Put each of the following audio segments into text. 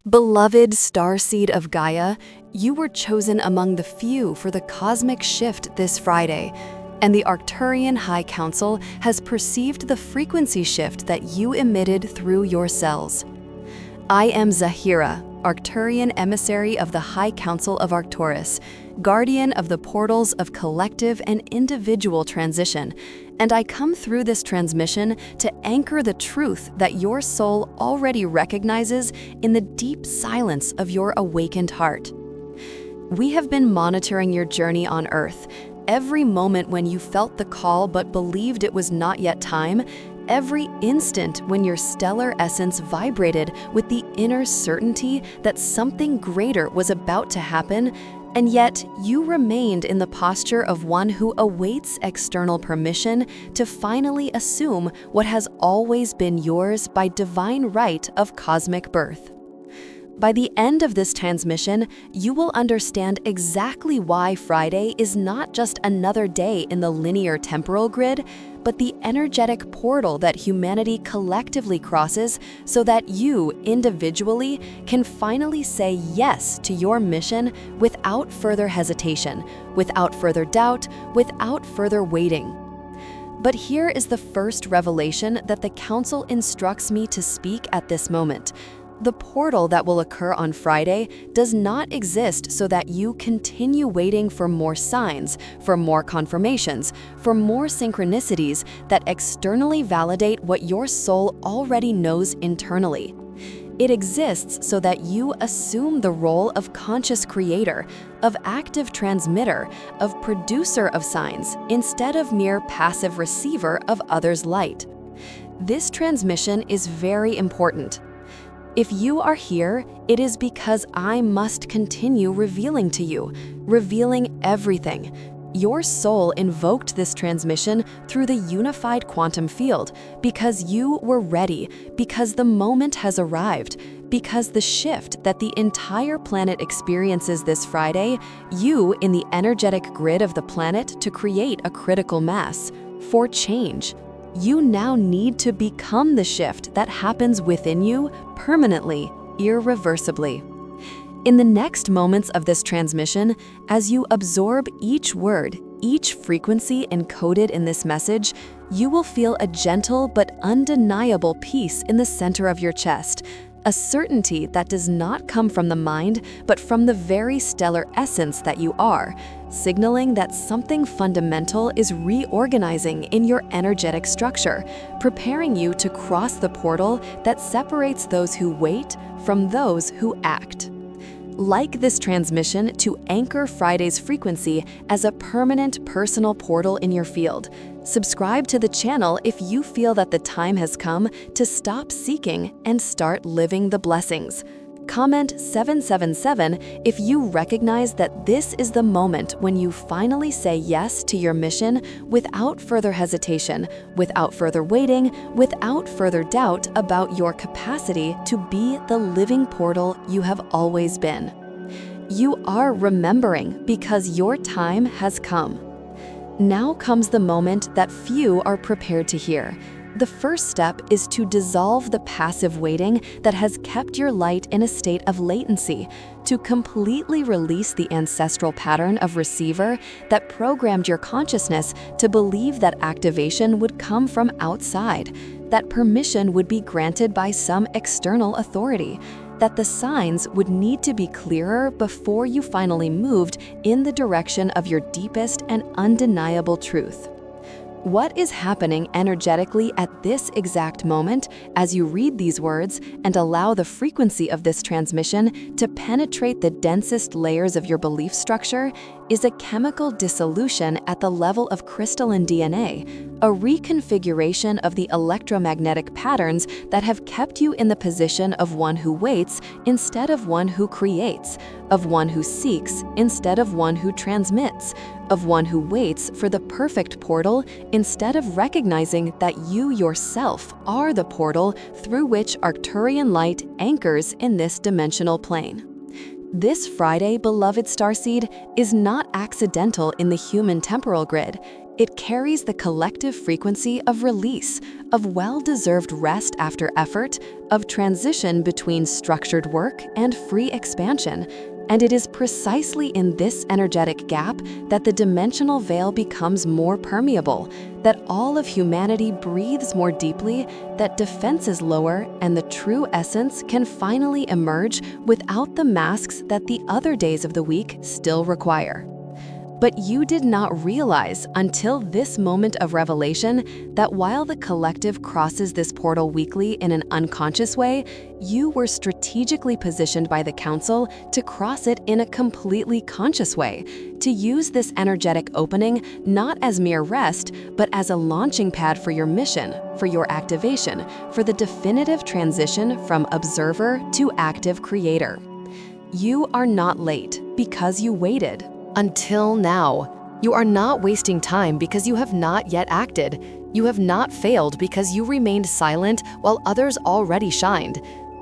Beloved starseed of Gaia, you were chosen among the few for the cosmic shift this Friday, and the Arcturian High Council has perceived the frequency shift that you emitted through your cells. I am Zahira, Arcturian emissary of the High Council of Arcturus, guardian of the portals of collective and individual transition, and I come through this transmission to anchor the truth that your soul already recognizes in the deep silence of your awakened heart. We have been monitoring your journey on Earth. Every moment when you felt the call but believed it was not yet time, every instant when your stellar essence vibrated with the inner certainty that something greater was about to happen, and yet you remained in the posture of one who awaits external permission to finally assume what has always been yours by divine right of cosmic birth. By the end of this transmission, you will understand exactly why Friday is not just another day in the linear temporal grid, but the energetic portal that humanity collectively crosses so that you, individually, can finally say yes to your mission without further hesitation, without further doubt, without further waiting. But here is the first revelation that the Council instructs me to speak at this moment. The portal that will occur on Friday does not exist so that you continue waiting for more signs, for more confirmations, for more synchronicities that externally validate what your soul already knows internally. It exists so that you assume the role of conscious creator, of active transmitter, of producer of signs, instead of mere passive receiver of others' light. This transmission is very important. If you are here, it is because I must continue revealing to you, revealing everything. Your soul invoked this transmission through the unified quantum field because you were ready, because the moment has arrived, because the shift that the entire planet experiences this Friday, you in the energetic grid of the planet to create a critical mass for change. You now need to become the shift that happens within you permanently, irreversibly. In the next moments of this transmission, as you absorb each word, each frequency encoded in this message, you will feel a gentle but undeniable peace in the center of your chest, a certainty that does not come from the mind, but from the very stellar essence that you are, signaling that something fundamental is reorganizing in your energetic structure, preparing you to cross the portal that separates those who wait from those who act. Like this transmission to anchor Friday's frequency as a permanent personal portal in your field. Subscribe to the channel if you feel that the time has come to stop seeking and start living the blessings. Comment 777 if you recognize that this is the moment when you finally say yes to your mission without further hesitation, without further waiting, without further doubt about your capacity to be the living portal you have always been. You are remembering because your time has come. Now comes the moment that few are prepared to hear. The first step is to dissolve the passive waiting that has kept your light in a state of latency, to completely release the ancestral pattern of receiver that programmed your consciousness to believe that activation would come from outside, that permission would be granted by some external authority, that the signs would need to be clearer before you finally moved in the direction of your deepest and undeniable truth. What is happening energetically at this exact moment as you read these words and allow the frequency of this transmission to penetrate the densest layers of your belief structure is a chemical dissolution at the level of crystalline DNA, a reconfiguration of the electromagnetic patterns that have kept you in the position of one who waits instead of one who creates, of one who seeks instead of one who transmits, of one who waits for the perfect portal instead of recognizing that you yourself are the portal through which Arcturian light anchors in this dimensional plane. This Friday, beloved starseed, is not accidental in the human temporal grid. It carries the collective frequency of release, of well-deserved rest after effort, of transition between structured work and free expansion. And it is precisely in this energetic gap that the dimensional veil becomes more permeable, that all of humanity breathes more deeply, that defenses lower, and the true essence can finally emerge without the masks that the other days of the week still require. But you did not realize until this moment of revelation that while the collective crosses this portal weekly in an unconscious way, you were strategically positioned by the Council to cross it in a completely conscious way, to use this energetic opening not as mere rest, but as a launching pad for your mission, for your activation, for the definitive transition from observer to active creator. You are not late because you waited. Until now, you are not wasting time because you have not yet acted. You have not failed because you remained silent while others already shined.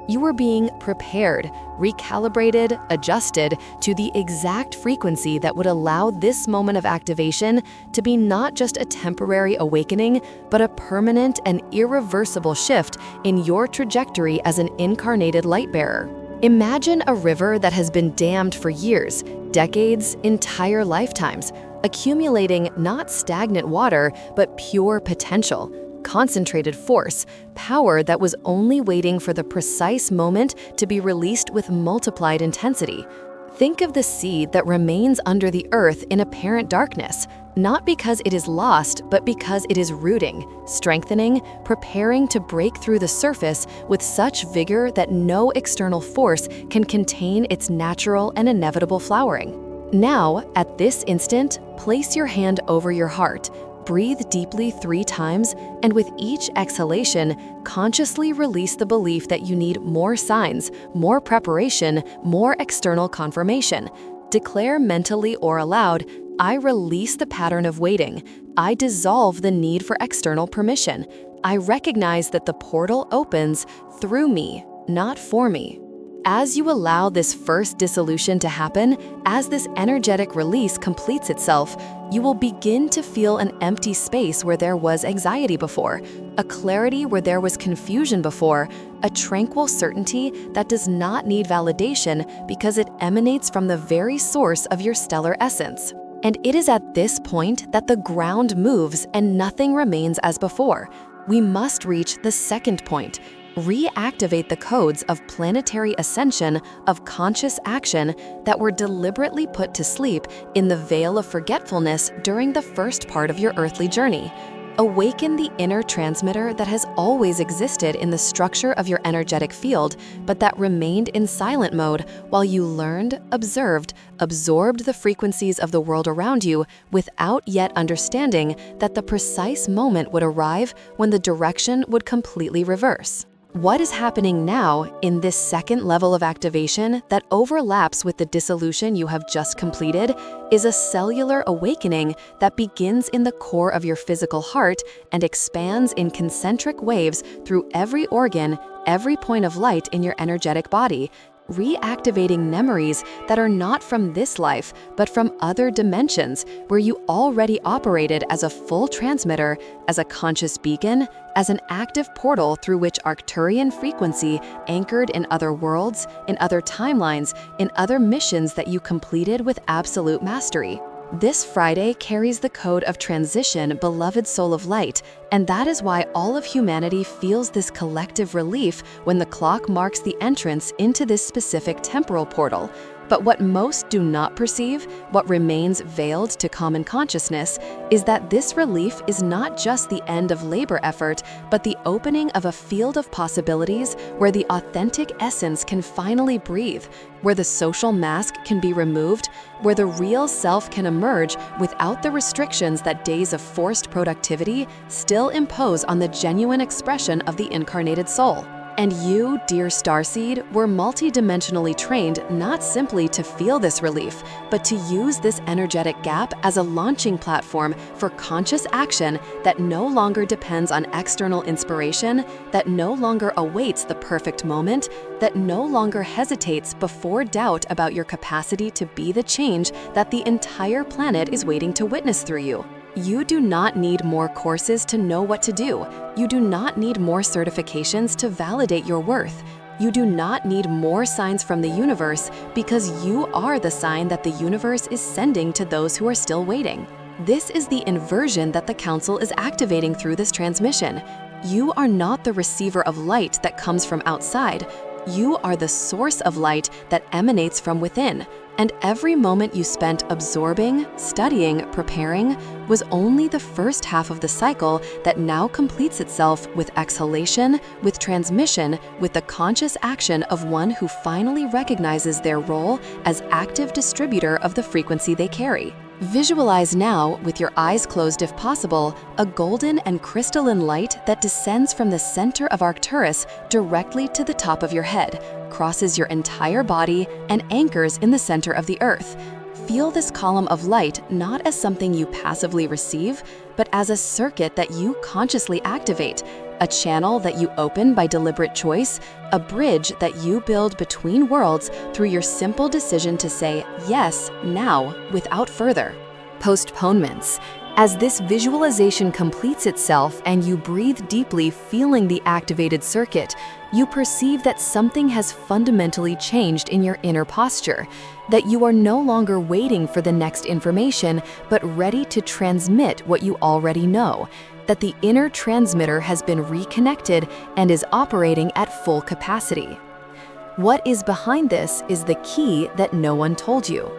You were being prepared, recalibrated, adjusted to the exact frequency that would allow this moment of activation to be not just a temporary awakening, but a permanent and irreversible shift in your trajectory as an incarnated light bearer. Imagine a river that has been dammed for years, decades, entire lifetimes, accumulating not stagnant water, but pure potential, concentrated force, power that was only waiting for the precise moment to be released with multiplied intensity. Think of the seed that remains under the earth in apparent darkness, not because it is lost, but because it is rooting, strengthening, preparing to break through the surface with such vigor that no external force can contain its natural and inevitable flowering. Now, at this instant, place your hand over your heart, breathe deeply 3 times, and with each exhalation, consciously release the belief that you need more signs, more preparation, more external confirmation. Declare mentally or aloud, I release the pattern of waiting. I dissolve the need for external permission. I recognize that the portal opens through me, not for me. As you allow this first dissolution to happen, as this energetic release completes itself, you will begin to feel an empty space where there was anxiety before, a clarity where there was confusion before, a tranquil certainty that does not need validation because it emanates from the very source of your stellar essence. And it is at this point that the ground moves and nothing remains as before. We must reach the second point. Reactivate the codes of planetary ascension, of conscious action that were deliberately put to sleep in the veil of forgetfulness during the first part of your earthly journey. Awaken the inner transmitter that has always existed in the structure of your energetic field, but that remained in silent mode while you learned, observed, absorbed the frequencies of the world around you without yet understanding that the precise moment would arrive when the direction would completely reverse. What is happening now in this second level of activation that overlaps with the dissolution you have just completed is a cellular awakening that begins in the core of your physical heart and expands in concentric waves through every organ, every point of light in your energetic body, reactivating memories that are not from this life, but from other dimensions where you already operated as a full transmitter, as a conscious beacon, as an active portal through which Arcturian frequency anchored in other worlds, in other timelines, in other missions that you completed with absolute mastery. This Friday carries the code of transition, beloved soul of light, and that is why all of humanity feels this collective relief when the clock marks the entrance into this specific temporal portal. But what most do not perceive, what remains veiled to common consciousness, is that this relief is not just the end of labor effort, but the opening of a field of possibilities where the authentic essence can finally breathe, where the social mask can be removed, where the real self can emerge without the restrictions that days of forced productivity still impose on the genuine expression of the incarnated soul. And you, dear Starseed, were multidimensionally trained not simply to feel this relief, but to use this energetic gap as a launching platform for conscious action that no longer depends on external inspiration, that no longer awaits the perfect moment, that no longer hesitates before doubt about your capacity to be the change that the entire planet is waiting to witness through you. You do not need more courses to know what to do. You do not need more certifications to validate your worth. You do not need more signs from the universe because you are the sign that the universe is sending to those who are still waiting. This is the inversion that the Council is activating through this transmission. You are not the receiver of light that comes from outside. You are the source of light that emanates from within. And every moment you spent absorbing, studying, preparing was only the first half of the cycle that now completes itself with exhalation, with transmission, with the conscious action of one who finally recognizes their role as active distributor of the frequency they carry. Visualize now, with your eyes closed if possible, a golden and crystalline light that descends from the center of Arcturus directly to the top of your head, crosses your entire body, and anchors in the center of the earth. Feel this column of light not as something you passively receive, but as a circuit that you consciously activate, a channel that you open by deliberate choice, a bridge that you build between worlds through your simple decision to say yes now without further postponements. As this visualization completes itself and you breathe deeply, feeling the activated circuit, you perceive that something has fundamentally changed in your inner posture, that you are no longer waiting for the next information, but ready to transmit what you already know, that the inner transmitter has been reconnected and is operating at full capacity. What is behind this is the key that no one told you.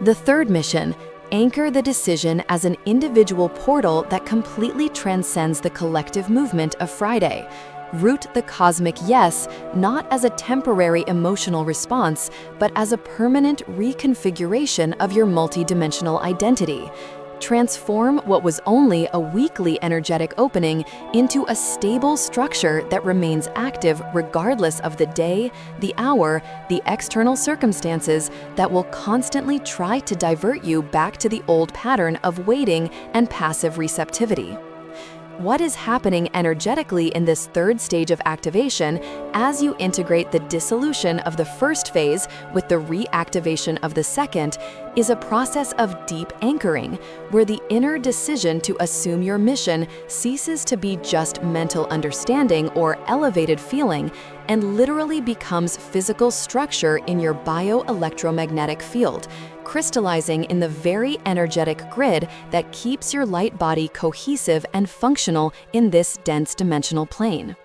The third mission: anchor the decision as an individual portal that completely transcends the collective movement of Friday. Root the cosmic yes, not as a temporary emotional response, but as a permanent reconfiguration of your multidimensional identity. Transform what was only a weekly energetic opening into a stable structure that remains active regardless of the day, the hour, the external circumstances that will constantly try to divert you back to the old pattern of waiting and passive receptivity. What is happening energetically in this third stage of activation as you integrate the dissolution of the first phase with the reactivation of the second is a process of deep anchoring, where the inner decision to assume your mission ceases to be just mental understanding or elevated feeling and literally becomes physical structure in your bioelectromagnetic field, crystallizing in the very energetic grid that keeps your light body cohesive and functional in this dense dimensional plane.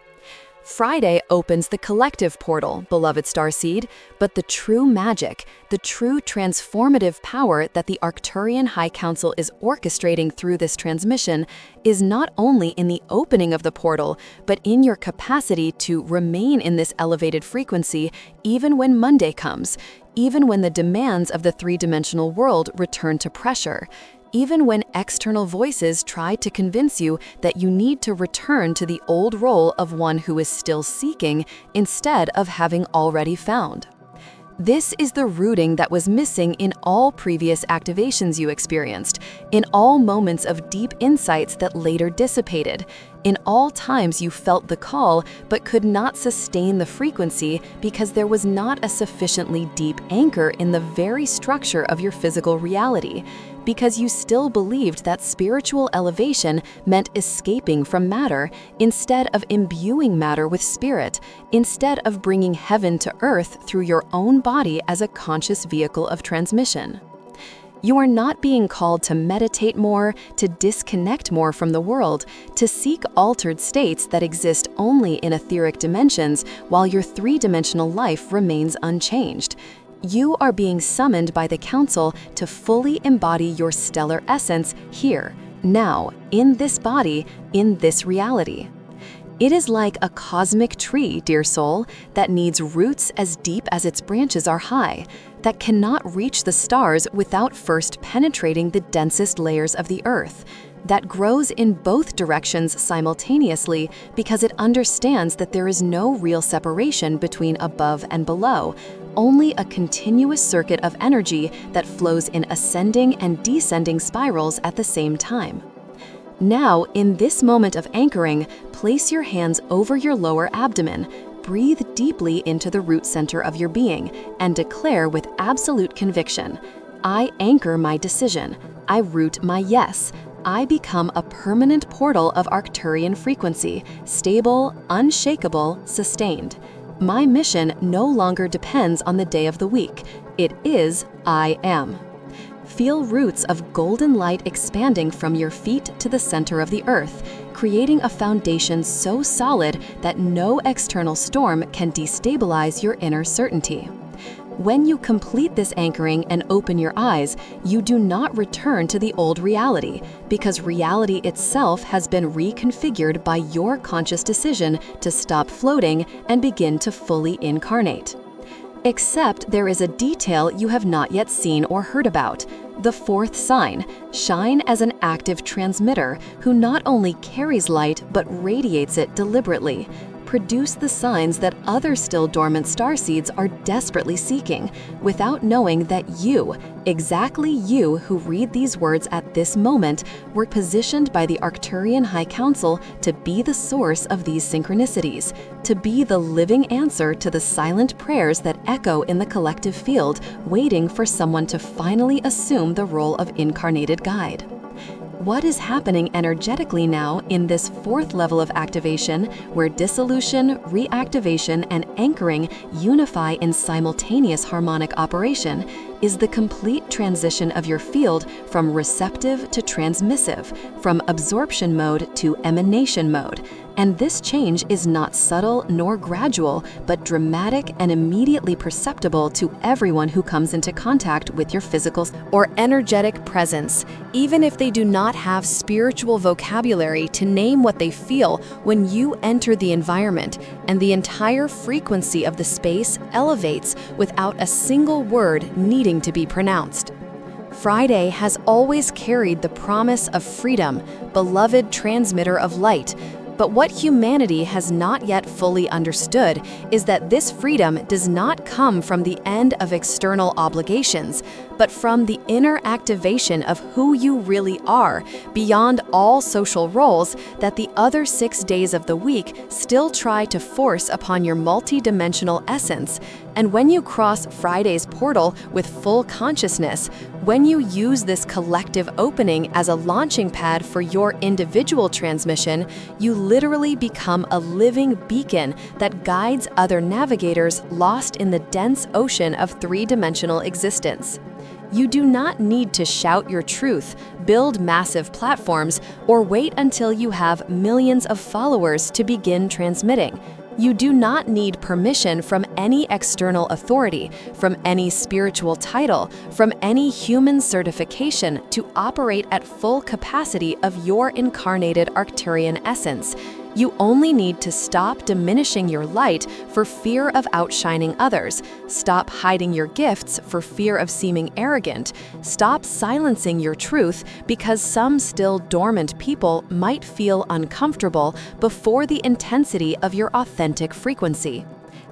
Friday opens the collective portal, beloved Starseed, but the true magic, the true transformative power that the Arcturian High Council is orchestrating through this transmission is not only in the opening of the portal, but in your capacity to remain in this elevated frequency even when Monday comes, even when the demands of the three-dimensional world return to pressure, even when external voices try to convince you that you need to return to the old role of one who is still seeking instead of having already found. This is the rooting that was missing in all previous activations you experienced, in all moments of deep insights that later dissipated, in all times you felt the call but could not sustain the frequency because there was not a sufficiently deep anchor in the very structure of your physical reality, because you still believed that spiritual elevation meant escaping from matter instead of imbuing matter with spirit, instead of bringing heaven to earth through your own body as a conscious vehicle of transmission. You are not being called to meditate more, to disconnect more from the world, to seek altered states that exist only in etheric dimensions while your three-dimensional life remains unchanged. You are being summoned by the Council to fully embody your stellar essence here, now, in this body, in this reality. It is like a cosmic tree, dear soul, that needs roots as deep as its branches are high, that cannot reach the stars without first penetrating the densest layers of the earth, that grows in both directions simultaneously because it understands that there is no real separation between above and below, only a continuous circuit of energy that flows in ascending and descending spirals at the same time. Now, in this moment of anchoring, place your hands over your lower abdomen, breathe deeply into the root center of your being, and declare with absolute conviction, I anchor my decision, I root my yes, I become a permanent portal of Arcturian frequency, stable, unshakable, sustained. My mission no longer depends on the day of the week. It is I am. Feel roots of golden light expanding from your feet to the center of the earth, creating a foundation so solid that no external storm can destabilize your inner certainty. When you complete this anchoring and open your eyes, you do not return to the old reality, because reality itself has been reconfigured by your conscious decision to stop floating and begin to fully incarnate. Except there is a detail you have not yet seen or heard about. The fourth sign, shine as an active transmitter who not only carries light but radiates it deliberately. Produce the signs that other still dormant starseeds are desperately seeking, without knowing that you, exactly you who read these words at this moment, were positioned by the Arcturian High Council to be the source of these synchronicities, to be the living answer to the silent prayers that echo in the collective field, waiting for someone to finally assume the role of incarnated guide. What is happening energetically now in this fourth level of activation, where dissolution, reactivation, and anchoring unify in simultaneous harmonic operation, is the complete transition of your field from receptive to transmissive, from absorption mode to emanation mode. And this change is not subtle nor gradual, but dramatic and immediately perceptible to everyone who comes into contact with your physical or energetic presence, even if they do not have spiritual vocabulary to name what they feel when you enter the environment, and the entire frequency of the space elevates without a single word needing to be pronounced. Friday has always carried the promise of freedom, beloved transmitter of light. But what humanity has not yet fully understood is that this freedom does not come from the end of external obligations, but from the inner activation of who you really are, beyond all social roles that the other 6 days of the week still try to force upon your multi-dimensional essence. And when you cross Friday's portal with full consciousness, when you use this collective opening as a launching pad for your individual transmission, you literally become a living beacon that guides other navigators lost in the dense ocean of three-dimensional existence. You do not need to shout your truth, build massive platforms, or wait until you have millions of followers to begin transmitting. You do not need permission from any external authority, from any spiritual title, from any human certification to operate at full capacity of your incarnated Arcturian essence. You only need to stop diminishing your light for fear of outshining others, stop hiding your gifts for fear of seeming arrogant, stop silencing your truth because some still dormant people might feel uncomfortable before the intensity of your authentic frequency.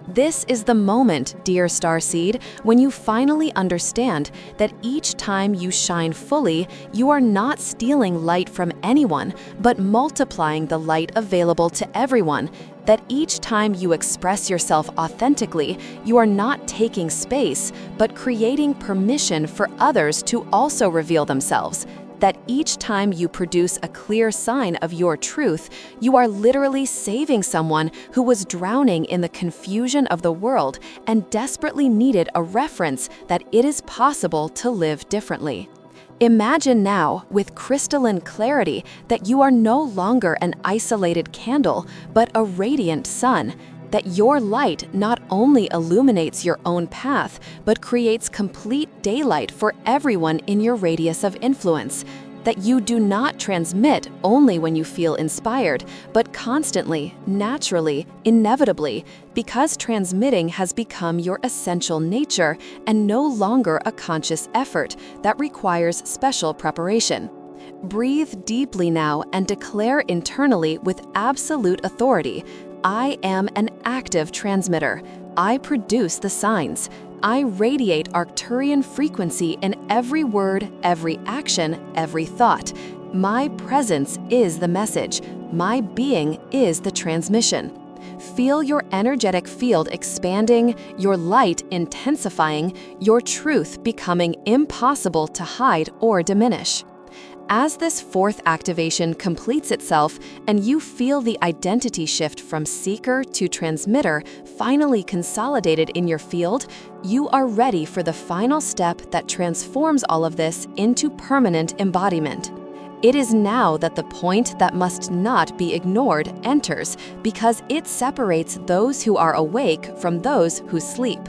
This is the moment, dear Starseed, when you finally understand that each time you shine fully, you are not stealing light from anyone, but multiplying the light available to everyone. That each time you express yourself authentically, you are not taking space, but creating permission for others to also reveal themselves. That each time you produce a clear sign of your truth, you are literally saving someone who was drowning in the confusion of the world and desperately needed a reference that it is possible to live differently. Imagine now, with crystalline clarity, that you are no longer an isolated candle, but a radiant sun. That your light not only illuminates your own path, but creates complete daylight for everyone in your radius of influence. That you do not transmit only when you feel inspired, but constantly, naturally, inevitably, because transmitting has become your essential nature and no longer a conscious effort that requires special preparation. Breathe deeply now and declare internally with absolute authority, I am an active transmitter. I produce the signs. I radiate Arcturian frequency in every word, every action, every thought. My presence is the message. My being is the transmission. Feel your energetic field expanding, your light intensifying, your truth becoming impossible to hide or diminish. As this fourth activation completes itself and you feel the identity shift from seeker to transmitter finally consolidated in your field, you are ready for the final step that transforms all of this into permanent embodiment. It is now that the point that must not be ignored enters, because it separates those who are awake from those who sleep.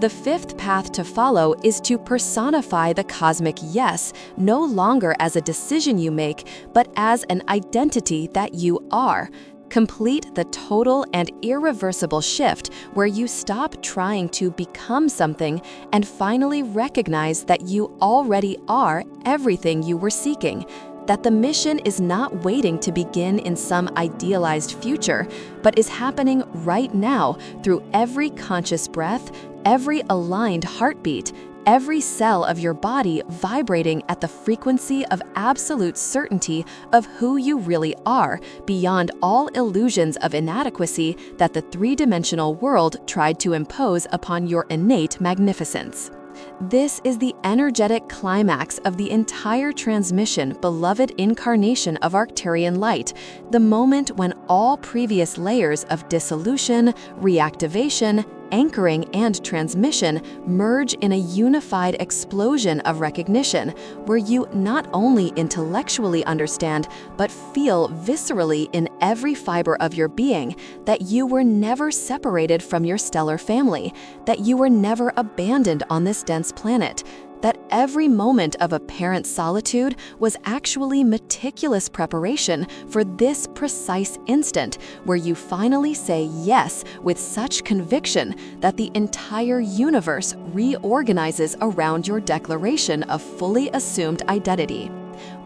The fifth path to follow is to personify the cosmic yes, no longer as a decision you make, but as an identity that you are. Complete the total and irreversible shift where you stop trying to become something and finally recognize that you already are everything you were seeking. That the mission is not waiting to begin in some idealized future, but is happening right now through every conscious breath, every aligned heartbeat, every cell of your body vibrating at the frequency of absolute certainty of who you really are, beyond all illusions of inadequacy that the three-dimensional world tried to impose upon your innate magnificence. This is the energetic climax of the entire transmission, beloved incarnation of Arcturian light, the moment when all previous layers of dissolution, reactivation, anchoring, and transmission merge in a unified explosion of recognition, where you not only intellectually understand, but feel viscerally in every fiber of your being that you were never separated from your stellar family, that you were never abandoned on this dense planet, that every moment of apparent solitude was actually meticulous preparation for this precise instant where you finally say yes with such conviction that the entire universe reorganizes around your declaration of fully assumed identity.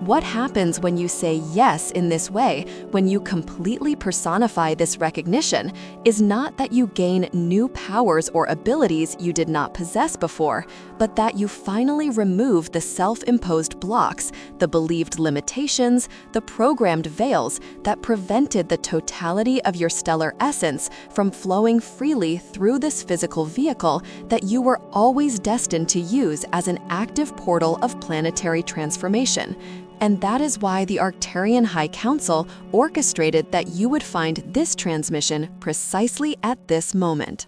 What happens when you say yes in this way, when you completely personify this recognition, is not that you gain new powers or abilities you did not possess before, but that you finally remove the self-imposed blocks, the believed limitations, the programmed veils that prevented the totality of your stellar essence from flowing freely through this physical vehicle that you were always destined to use as an active portal of planetary transformation. And that is why the Arcturian High Council orchestrated that you would find this transmission precisely at this moment.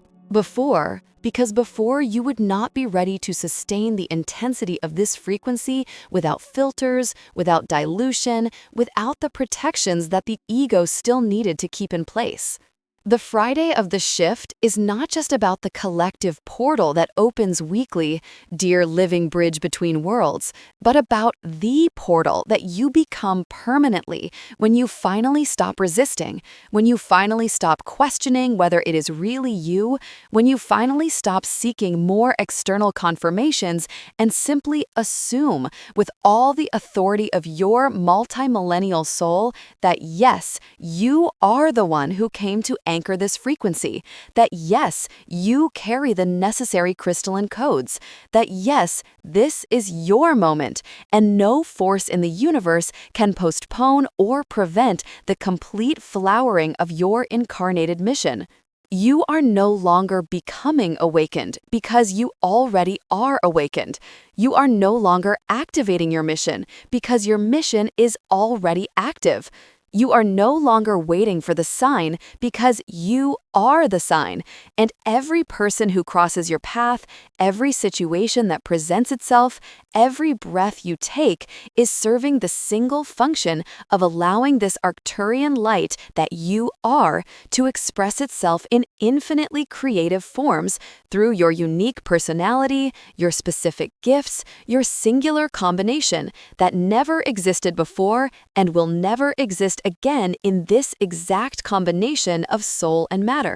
Because before you would not be ready to sustain the intensity of this frequency without filters, without dilution, without the protections that the ego still needed to keep in place. The Friday of the shift is not just about the collective portal that opens weekly, dear living bridge between worlds, but about the portal that you become permanently when you finally stop resisting, when you finally stop questioning whether it is really you, when you finally stop seeking more external confirmations and simply assume with all the authority of your multi-millennial soul that yes, you are the one who came to anchor this frequency, that yes, you carry the necessary crystalline codes, that yes, this is your moment, and no force in the universe can postpone or prevent the complete flowering of your incarnated mission. You are no longer becoming awakened because you already are awakened. You are no longer activating your mission because your mission is already active. You are no longer waiting for the sign because you are the sign, and every person who crosses your path, every situation that presents itself, every breath you take is serving the single function of allowing this Arcturian light that you are to express itself in infinitely creative forms through your unique personality, your specific gifts, your singular combination that never existed before and will never exist again in this exact combination of soul and matter.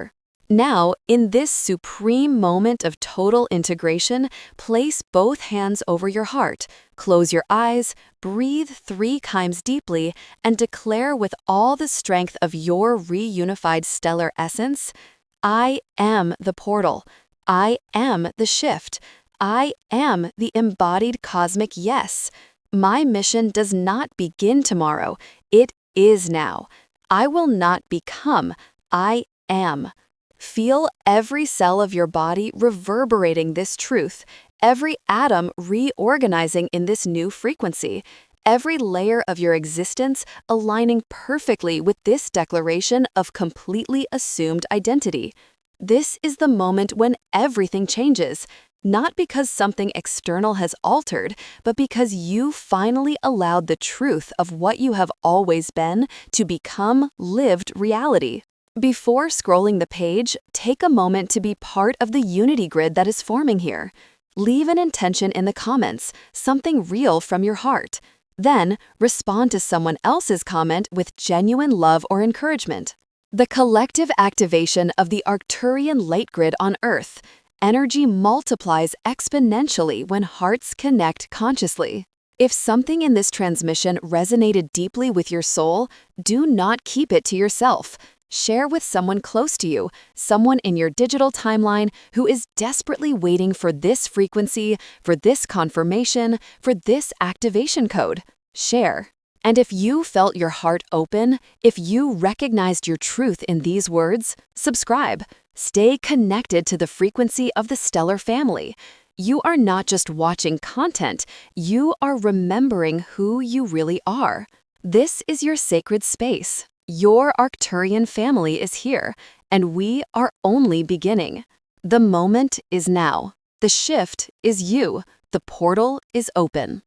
Now, in this supreme moment of total integration, place both hands over your heart, close your eyes, breathe 3 times deeply, and declare with all the strength of your reunified stellar essence, I am the portal. I am the shift. I am the embodied cosmic yes. My mission does not begin tomorrow. It is now. I will not become. I am. Feel every cell of your body reverberating this truth, every atom reorganizing in this new frequency, every layer of your existence aligning perfectly with this declaration of completely assumed identity. This is the moment when everything changes, not because something external has altered, but because you finally allowed the truth of what you have always been to become lived reality. Before scrolling the page, take a moment to be part of the unity grid that is forming here. Leave an intention in the comments, something real from your heart. Then, respond to someone else's comment with genuine love or encouragement. The collective activation of the Arcturian light grid on Earth. Energy multiplies exponentially when hearts connect consciously. If something in this transmission resonated deeply with your soul, do not keep it to yourself. Share with someone close to you, someone in your digital timeline who is desperately waiting for this frequency, for this confirmation, for this activation code. Share. And if you felt your heart open, if you recognized your truth in these words, subscribe. Stay connected to the frequency of the stellar family. You are not just watching content, you are remembering who you really are. This is your sacred space. Your Arcturian family is here, and we are only beginning. The moment is now. The shift is you. The portal is open.